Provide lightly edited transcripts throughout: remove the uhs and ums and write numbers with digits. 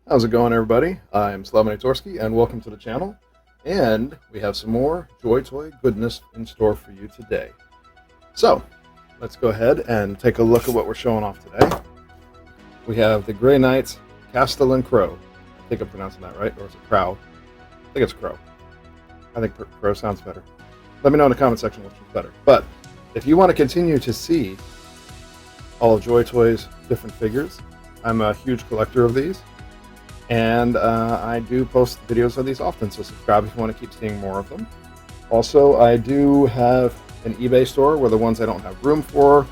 How's it going, everybody? I'm Slavinatorski, and welcome to the channel. And we have some more JoyToy goodness in store for you today. So, let's go ahead and take a look at what we're showing off today. We have the Grey Knight's Castellan Crowe. I think I'm pronouncing that right, or is it Crowe? I think it's Crowe. I think Crowe sounds better. Let me know in the comment section which is better. But if you want to continue to see all of JoyToy's different figures, I'm a huge collector of these. And I do post videos of these often, so subscribe if you want to keep seeing more of them. Also, I do have an eBay store where the ones I don't have room for,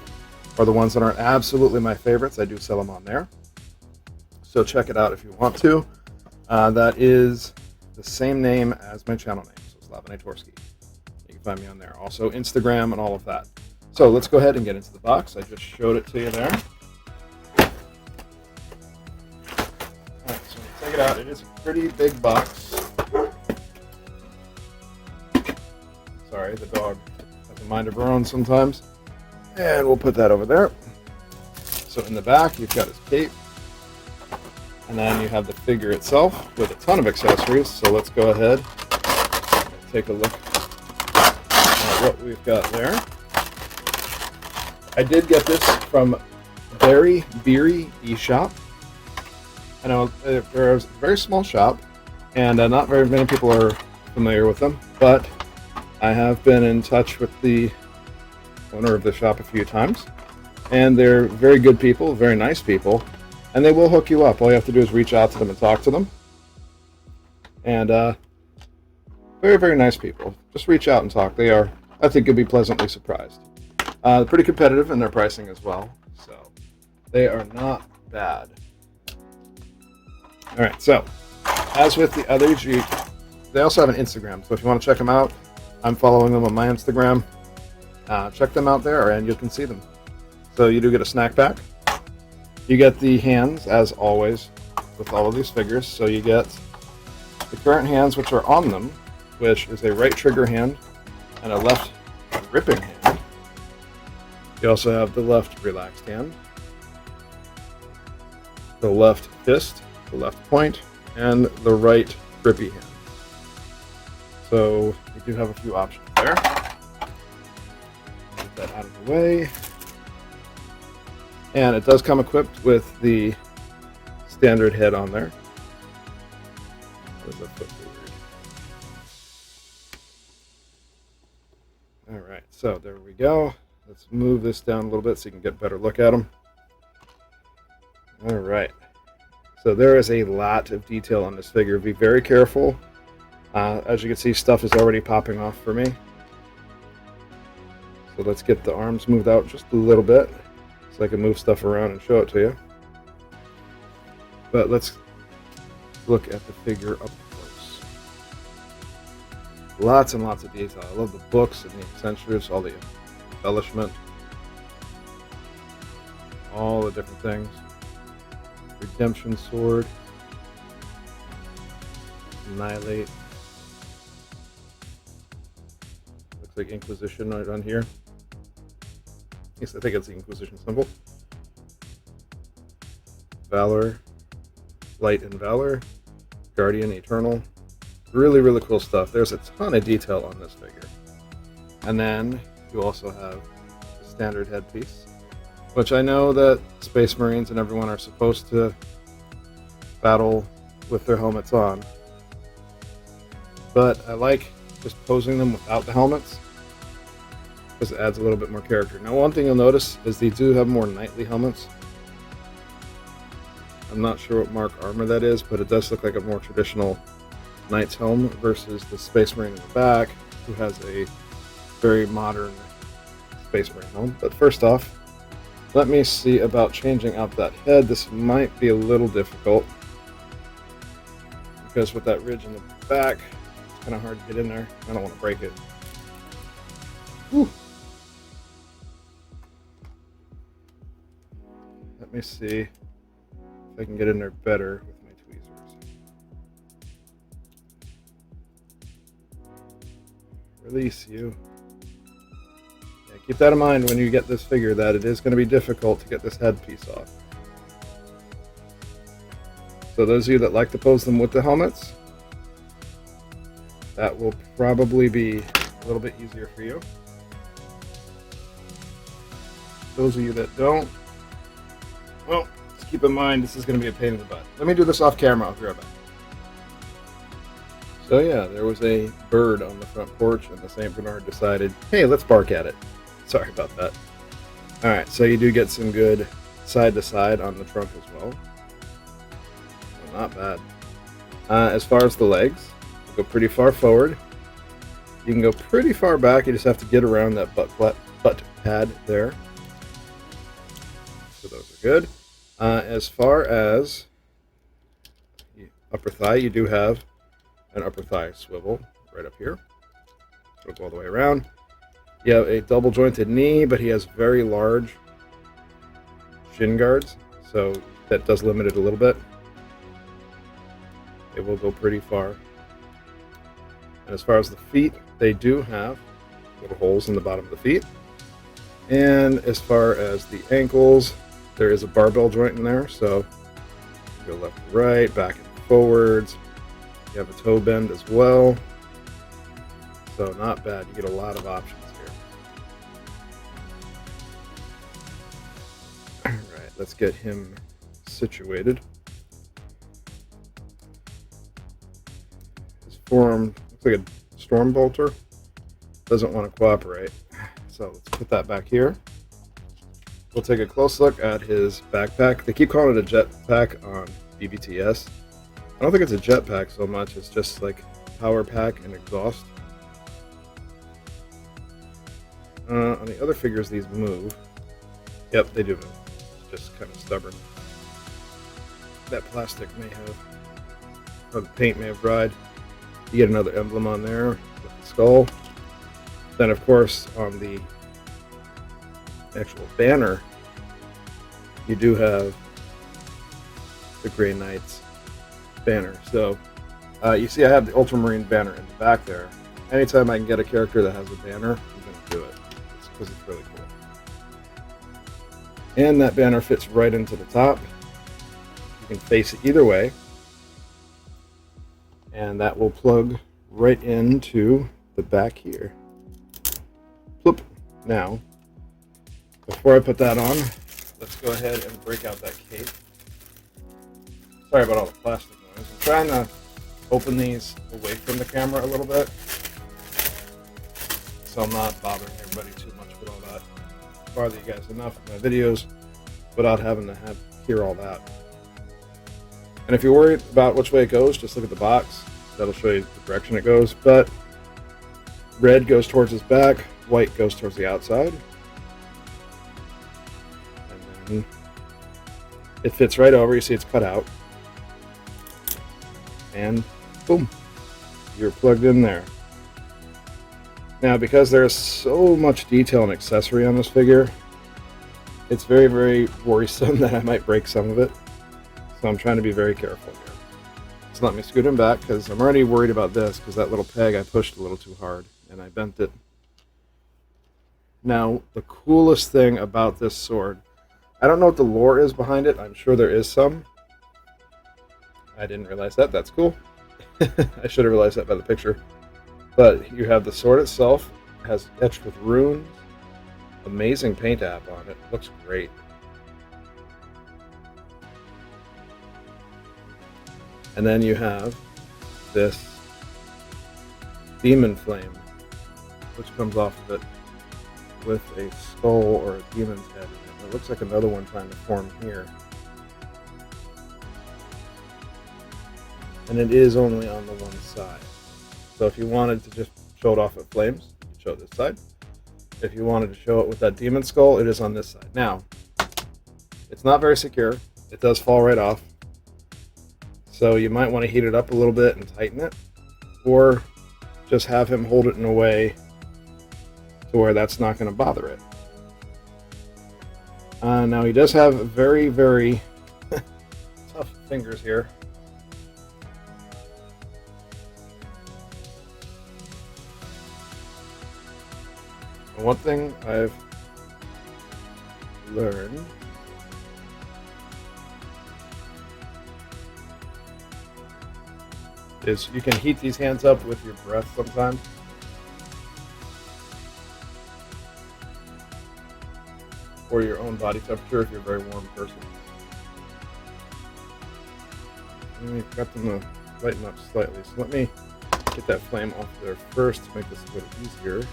or the ones that aren't absolutely my favorites, I do sell them on there. So check it out if you want to. That is the same name as my channel name, so Slavinatorski. You can find me on there. Also Instagram and all of that. So let's go ahead and get into the box. I just showed it to you there. Check it out. It is a pretty big box. Sorry, the dog has a mind of her own sometimes. And we'll put that over there. So in the back, you've got his cape. And then you have the figure itself with a ton of accessories. So let's go ahead and take a look at what we've got there. I did get this from Very Beery eShop. I know they're a very small shop, and not very many people are familiar with them, but I have been in touch with the owner of the shop a few times, and they're very good people, very nice people, and they will hook you up. All you have to do is reach out to them and talk to them, and very, very nice people. Just reach out and talk. They are, I think you'll be pleasantly surprised. Pretty competitive in their pricing as well, so they are not bad. All right, so as with the others, they also have an Instagram. So if you want to check them out, I'm following them on my Instagram. Check them out there, and you can see them. So you do get a snack pack. You get the hands, as always, with all of these figures. So you get the current hands, which are on them, which is a right trigger hand and a left gripping hand. You also have the left relaxed hand, the left fist, the left point, and the right grippy hand. So we do have a few options there. Get that out of the way. And it does come equipped with the standard head on there. Alright, so there we go. Let's move this down a little bit so you can get a better look at them. Alright. So there is a lot of detail on this figure. Be very careful. As you can see, stuff is already popping off for me. So let's get the arms moved out just a little bit so I can move stuff around and show it to you. But let's look at the figure up close. Lots and lots of detail. I love the books and the accessories, all the embellishment, all the different things. Redemption sword, annihilate. Looks like Inquisition right on here. Yes, I think it's the Inquisition symbol. Valor, Light and Valor, Guardian Eternal. Really, really cool stuff. There's a ton of detail on this figure. And then you also have the standard headpiece, which I know that Space Marines and everyone are supposed to battle with their helmets on. But I like just posing them without the helmets, because it adds a little bit more character. Now, one thing you'll notice is they do have more knightly helmets. I'm not sure what mark armor that is, but it does look like a more traditional knight's helm versus the Space Marine in the back, who has a very modern Space Marine helm. But first off, let me see about changing out that head. This might be a little difficult, because with that ridge in the back, it's kind of hard to get in there. I don't want to break it. Whew. Let me see if I can get in there better with my tweezers. Release you. Yeah, keep that in mind when you get this figure, that it is going to be difficult to get this headpiece off. So those of you that like to pose them with the helmets, that will probably be a little bit easier for you. Those of you that don't, well, just keep in mind this is going to be a pain in the butt. Let me do this off camera. I'll be right back. So yeah, there was a bird on the front porch, and the St. Bernard decided, hey, let's bark at it. Sorry about that. Alright, so you do get some good side-to-side on the trunk as well. So not bad. As far as the legs, go pretty far forward. You can go pretty far back, you just have to get around that butt pad there. So those are good. As far as the upper thigh, you do have an upper thigh swivel right up here. It'll go all the way around. You have a double jointed knee, but he has very large shin guards, so that does limit it a little bit. It will go pretty far. And as far as the feet, they do have little holes in the bottom of the feet. And as far as the ankles, there is a barbell joint in there, so you go left to right, back and forwards. You have a toe bend as well. So not bad. You get a lot of options here. Alright, let's get him situated. His forearm looks like a storm bolter. Doesn't want to cooperate. So let's put that back here. We'll take a close look at his backpack. They keep calling it a jetpack on BBTS. I don't think it's a jetpack so much. It's just like power pack and exhaust. On the other figures, these move. Yep, they do move. It's just kind of stubborn. That plastic may have, or the paint may have dried. You get another emblem on there with the skull. Then, of course, on the actual banner, you do have the Grey Knights banner. So you see I have the Ultramarine banner in the back there. Anytime I can get a character that has a banner, I'm going to do it. It's because it's really cool. And that banner fits right into the top. You can face it either way. And that will plug right into the back here. Flip. Now, before I put that on, let's go ahead and break out that cape. Sorry about all the plastic noise. I'm trying to open these away from the camera a little bit, so I'm not bothering everybody too much with all that. Bother you guys enough in my videos without having to hear all that. And if you're worried about which way it goes, just look at the box. That'll show you the direction it goes. But red goes towards his back, white goes towards the outside. And then it fits right over. You see it's cut out. And boom, you're plugged in there. Now, because there's so much detail and accessory on this figure, it's very, very worrisome that I might break some of it. So I'm trying to be very careful here. So let me scoot him back, because I'm already worried about this, because that little peg I pushed a little too hard and I bent it. Now, the coolest thing about this sword, I don't know what the lore is behind it. I'm sure there is some. I didn't realize that. That's cool. I should have realized that by the picture. But you have the sword itself. It has etched with runes. Amazing paint app on it. Looks great. And then you have this demon flame, which comes off of it with a skull or a demon's head in it. It looks like another one trying to form here. And it is only on the one side. So if you wanted to just show it off at flames, you show this side. If you wanted to show it with that demon skull, it is on this side. Now, it's not very secure. It does fall right off. So you might want to heat it up a little bit and tighten it, or just have him hold it in a way to where that's not going to bother it. Now he does have very, very tough fingers here. One thing I've learned is you can heat these hands up with your breath sometimes. Or your own body temperature if you're a very warm person. And we've got them to lighten up slightly. So let me get that flame off there first to make this a little easier.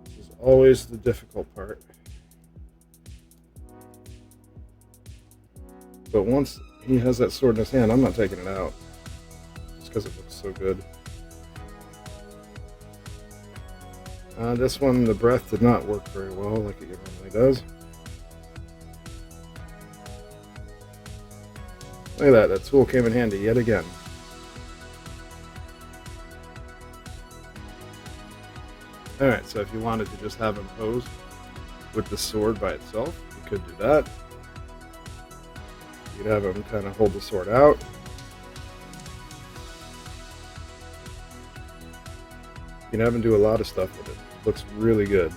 This is always the difficult part. But once he has that sword in his hand, I'm not taking it out. Just because it looks so good. This one, the breath did not work very well like it normally does. Look at that tool came in handy yet again. Alright, so if you wanted to just have him pose with the sword by itself, you could do that. You'd have him kind of hold the sword out. You can have him do a lot of stuff with it. Looks really good.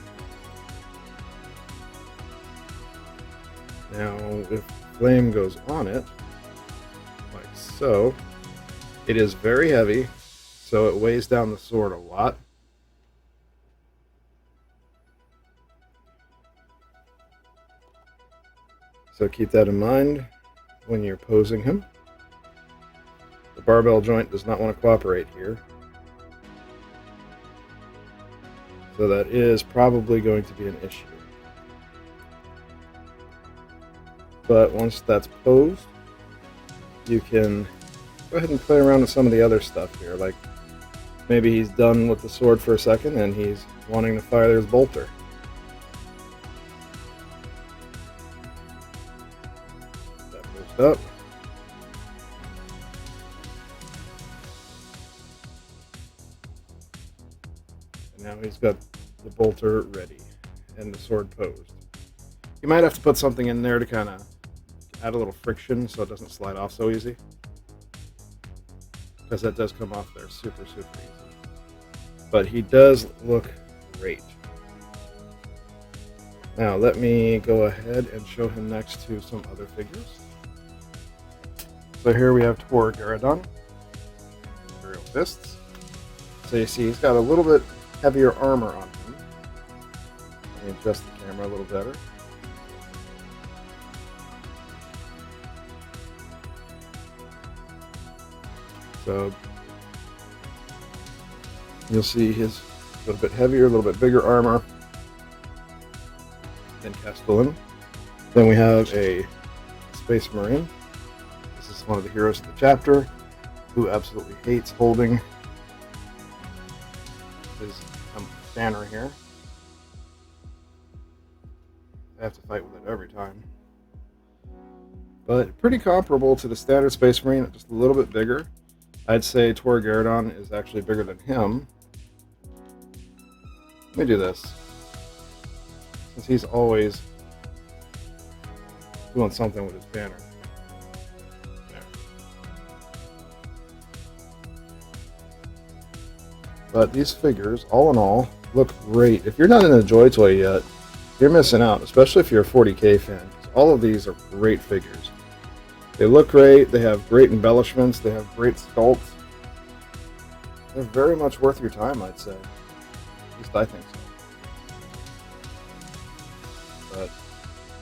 Now, if flame goes on it, like so, it is very heavy, so it weighs down the sword a lot. So keep that in mind when you're posing him. The barbell joint does not want to cooperate here. So that is probably going to be an issue. But once that's posed, you can go ahead and play around with some of the other stuff here. Like maybe he's done with the sword for a second and he's wanting to fire his bolter. That posed up. And now he's got the bolter ready and the sword posed. You might have to put something in there to kind of add a little friction so it doesn't slide off so easy, because that does come off there super easy. But he does look great. Now let me go ahead and show him next to some other figures. So here we have Tor Garadon, Imperial Fists. So you see he's got a little bit heavier armor on him. Let me adjust the camera a little better. So you'll see his a little bit heavier, a little bit bigger armor than Castellan. Then we have a Space Marine. This is one of the heroes of the chapter who absolutely hates holding his banner here. I have to fight with it every time. But pretty comparable to the standard Space Marine, just a little bit bigger. I'd say Tor Garadon is actually bigger than him. Let me do this. Since he's always doing something with his banner. There. But these figures, all in all, look great. If you're not in a JoyToy yet, you're missing out, especially if you're a 40K fan. All of these are great figures. They look great, they have great embellishments, they have great sculpts. They're very much worth your time, I'd say. At least I think so. But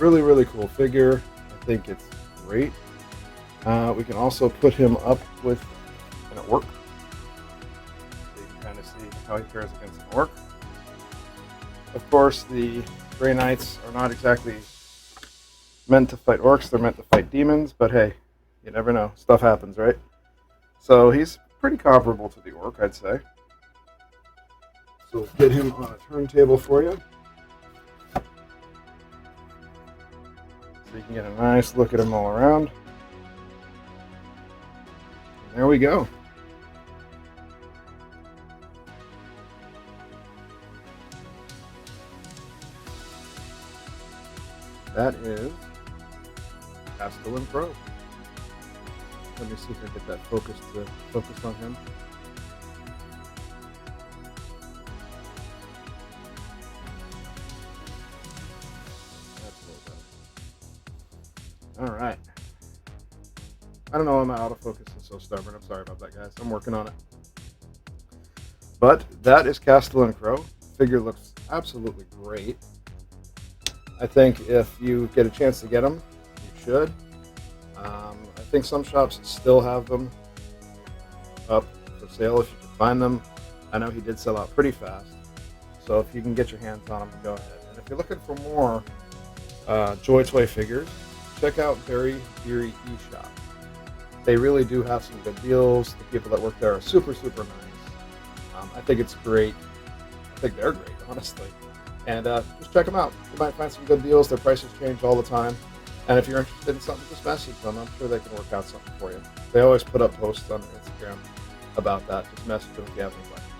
really cool figure. I think it's great. We can also put him up with an orc. So you can kind of see how he fares against an orc. Of course, the Grey Knights are not exactly meant to fight orcs, they're meant to fight demons, but hey, you never know. Stuff happens, right? So he's pretty comparable to the orc, I'd say. So let's get him on a turntable for you. So you can get a nice look at him all around. And there we go. That is Castellan Crowe. Let me see if I get that focus on him. All right. I don't know why my autofocus is so stubborn. I'm sorry about that, guys. I'm working on it. But that is Castellan Crowe. Figure looks absolutely great. I think if you get a chance to get them, you should. I think some shops still have them up for sale if you can find them. I know he did sell out pretty fast. So if you can get your hands on them, go ahead. And if you're looking for more JoyToy figures, check out Very Beery eShop. They really do have some good deals. The people that work there are super, super nice. I think it's great. I think they're great, honestly. And just check them out. You might find some good deals. Their prices change all the time. And if you're interested in something, just message them. I'm sure they can work out something for you. They always put up posts on Instagram about that. Just message them if you have any questions.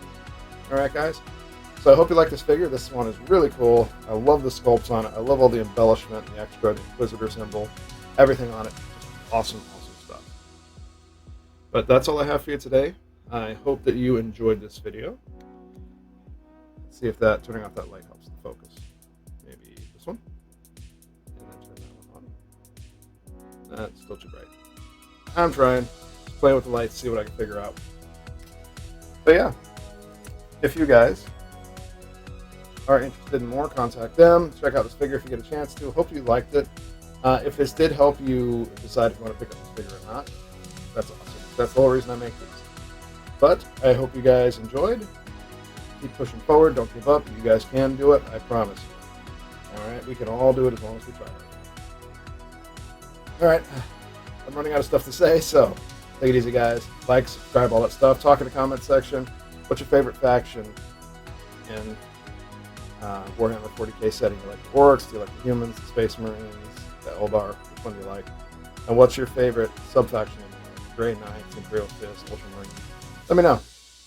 All right, guys. So I hope you like this figure. This one is really cool. I love the sculpts on it. I love all the embellishment, the extra, the Inquisitor symbol, everything on it. Just awesome, awesome stuff. But that's all I have for you today. I hope that you enjoyed this video. Let's see if turning off that light helps the focus. Maybe this one. And then turn that one on. That's still too bright. I'm trying. Just playing with the lights, see what I can figure out. But yeah, if you guys are interested in more, contact them. Check out this figure if you get a chance to. Hope you liked it. If this did help you decide if you want to pick up this figure or not, that's awesome. That's the whole reason I make these. But I hope you guys enjoyed. Keep pushing forward. Don't give up. You guys can do it. I promise you. All right? We can all do it as long as we try. All right. I'm running out of stuff to say, so take it easy, guys. Like, subscribe, all that stuff. Talk in the comment section. What's your favorite faction in Warhammer 40K setting? Do you like the orcs? Do you like the humans, the space marines, the Eldar? Which one do you like? And what's your favorite sub-faction in Grey Knights, Imperial Fist, Ultramarines? Let me know. I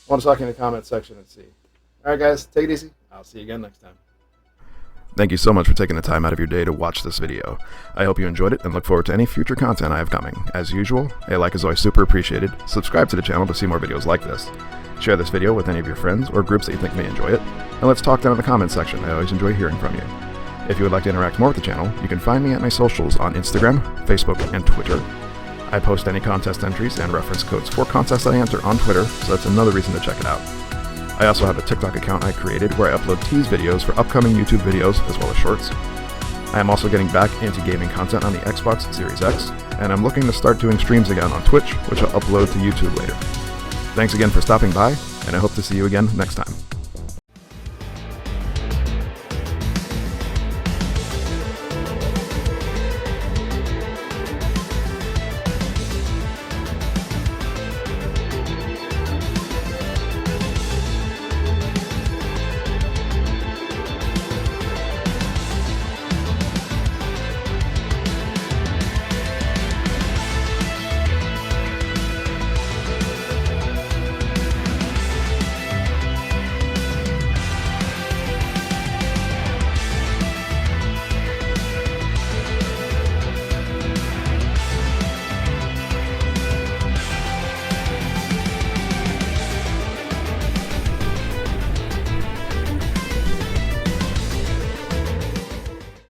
want to talk in the comment section and see. All right, guys, take it easy. I'll see you again next time. Thank you so much for taking the time out of your day to watch this video. I hope you enjoyed it and look forward to any future content I have coming. As usual, a like is always super appreciated. Subscribe to the channel to see more videos like this. Share this video with any of your friends or groups that you think may enjoy it. And let's talk down in the comment section. I always enjoy hearing from you. If you would like to interact more with the channel, you can find me at my socials on Instagram, Facebook, and Twitter. I post any contest entries and reference codes for contests I enter on Twitter, so that's another reason to check it out. I also have a TikTok account I created where I upload tease videos for upcoming YouTube videos as well as shorts. I am also getting back into gaming content on the Xbox Series X, and I'm looking to start doing streams again on Twitch, which I'll upload to YouTube later. Thanks again for stopping by, and I hope to see you again next time.